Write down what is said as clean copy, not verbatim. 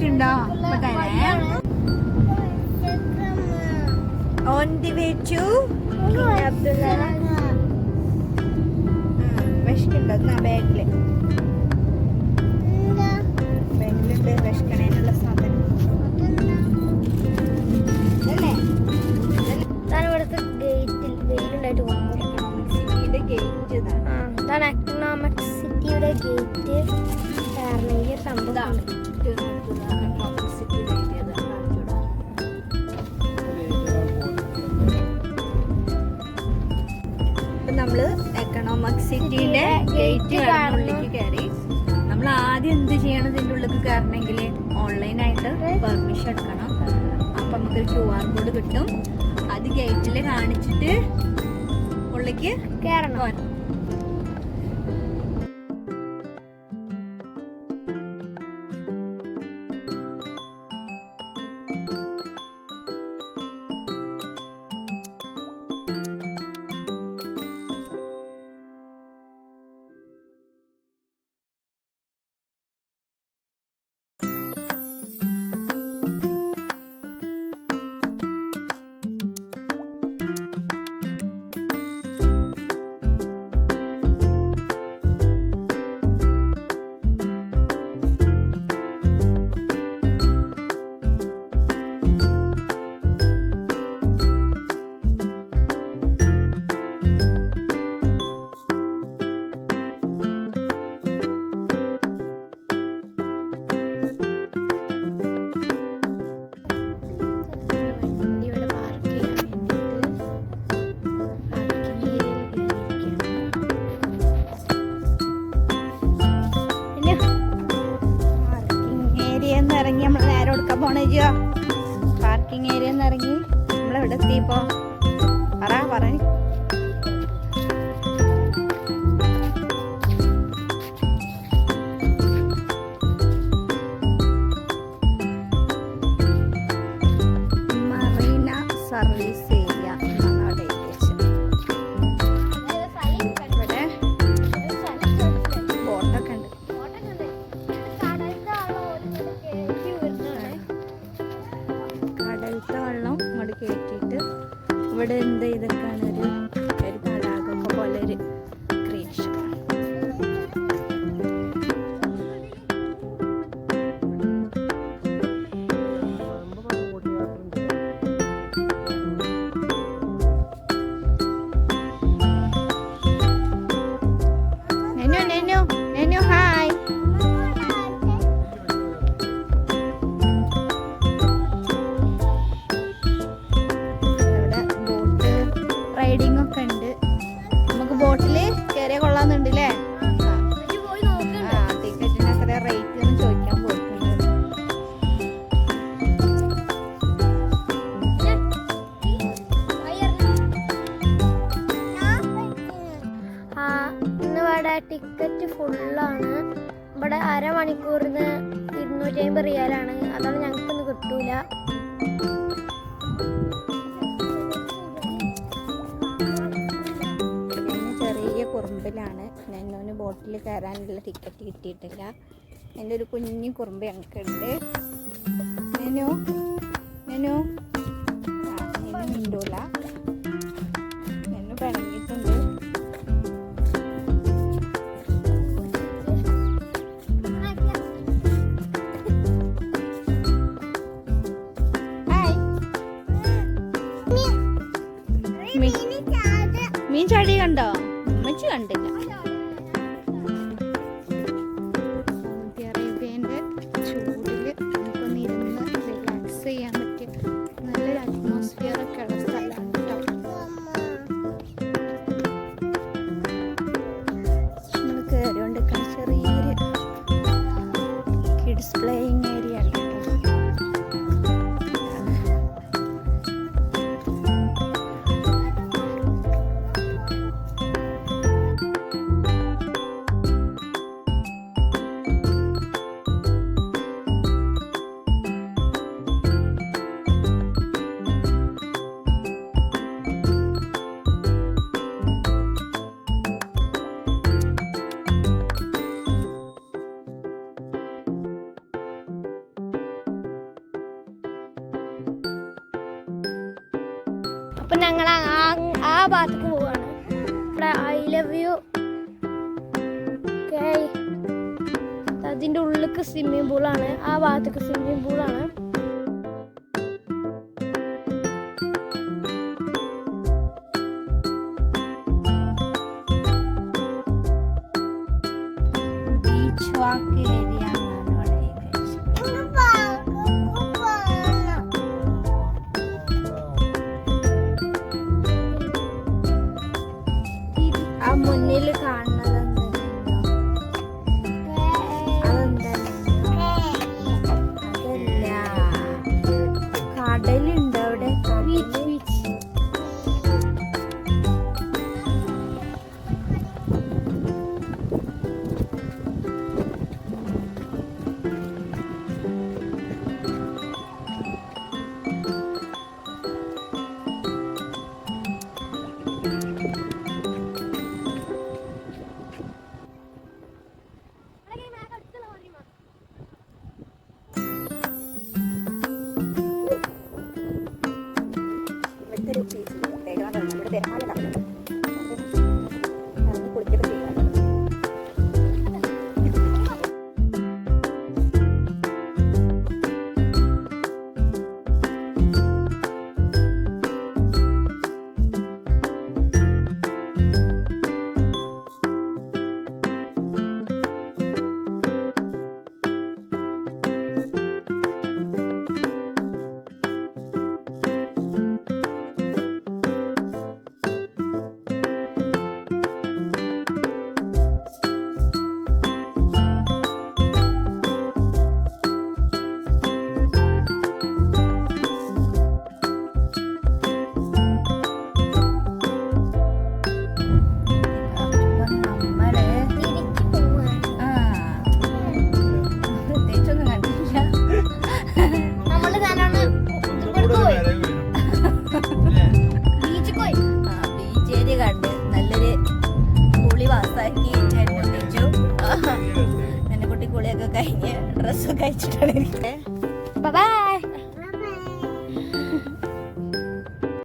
വിശക്കുണ്ടോ? On the way to King Abdullah. വിശക്കുണ്ടോ? എന്നാ ബാഗില് വിശക്കണേനുള്ള സാധനം അല്ലേ? ഇവിടുത്തെ ഗേറ്റിൽ വെയിലുണ്ടായിട്ട് സിറ്റിയുടെ ഗേറ്റ് ഇതാണ് എക്കണോമിക് സിറ്റിയുടെ ഗേറ്റ്. കാരണമെങ്കിൽ സംഭവം നമ്മള് എക്കണോമിക് സിറ്റിയുടെ ഗേറ്റ് ഉള്ളിലേക്ക് കയറി. നമ്മൾ ആദ്യം എന്ത് ചെയ്യണം? ഇതിൻ്റെ ഉള്ളിലേക്ക് കയറണമെങ്കിൽ ഓൺലൈനായിട്ട് പെർമിഷൻ എടുക്കണം. അപ്പം നമുക്കൊരു QR കോഡ് കിട്ടും. അത് ഗേറ്റിൽ കാണിച്ചിട്ട് ഉള്ളിലേക്ക് കയറണം. ഇറങ്ങി നമ്മൾ നേരെ കൊടുക്കാൻ പോണേ ചെയ്യാ. പാർക്കിംഗ് ഏരിയ ഇറങ്ങി നമ്മളെവിടെ എത്തിയപ്പോ പറ മറീന സർവീസ് ഏരിയ അവിടെ ഇവിടെ ബോട്ടൊക്കെ ഉണ്ട്. കടലത്തെ വെള്ളം ഇങ്ങോട്ട് കയറ്റിയിട്ട് ഇവിടെ എന്ത് ചെയ്തൊക്കെയാണ് ഒരു തടാകം പോലെ ഒരു ക്രിയേഷൻ. നെനു ഹായ്. റൈഡിംഗ് ഒക്കെ ഉണ്ട്. നമുക്ക് ബോട്ടിൽ കയറിയ കൊള്ളാന്നുണ്ട് അല്ലേ? ടിക്കറ്റിന് എത്ര റേറ്റ് എന്ന് ചോദിക്കാൻ പോയിട്ടുണ്ട്. ഇന്നിവിടെ ടിക്കറ്റ് ഫുള്ളാണ്. ഇവിടെ അരമണിക്കൂറിന് 250 റിയാലാണ്. അതാണ് ഞങ്ങൾക്കൊന്നും കിട്ടൂല. കുറുമ്പിലാണ്. നെന്നോന് ബോട്ടിൽ കയറാനുള്ള ടിക്കറ്റ് കിട്ടിയിട്ടില്ല. എൻ്റെ ഒരു കുഞ്ഞു കുറുമ്പ് ഞങ്ങൾക്കുണ്ട്. നെനു മിണ്ടൂല. നെന്നു പിണങ്ങിയിട്ടുണ്ട്. മീൻ ചാടി കണ്ടോ? ഉമ്മച്ചി കണ്ടില്ല. സൗദി അറേബ്യൻ്റെ ചൂടിൽ നമുക്കൊന്ന് ഇരുന്ന് റിലാക്സ് ചെയ്യാൻ പറ്റിയ നല്ലൊരു അറ്റ്മോസ്ഫിയർ ഒക്കെ ഉള്ള സ്ഥലമാണ് കേട്ടോ. നമ്മൾ കയറിക്കൊണ്ടിരിക്കുന്ന ചെറിയൊരു കിഡ്സ് പ്ലേയിങ് ഏരിയ ആണ് കേട്ടോ. അപ്പം ഞങ്ങൾ ആ ഭാഗത്തേക്ക് പോവാണ്. ഇവിടെ ഐ ലവ് യു അതിൻ്റെ ഉള്ളിലേക്ക് സ്വിമ്മിംഗ് പൂളാണ്. ആ ഭാഗത്തേക്ക് സ്വിമ്മിംഗ് പൂളാണ്. ബീച്ച് വാക്ക് ഏരിയ ആ മുന്നിൽ കാണുന്നത് കടലുണ്ട് അവിടെ. കണ്ട് നല്ലൊരു കുളി വാസാക്കി ഞാൻ കൊണ്ടിച്ചു. എന്നെ കുട്ടി കുളിയൊക്കെ കഴിഞ്ഞ് ഡ്രസ്സൊക്കെ അയച്ചിട്ടാണ് ഇരിക്കുന്നത്. ബൈ.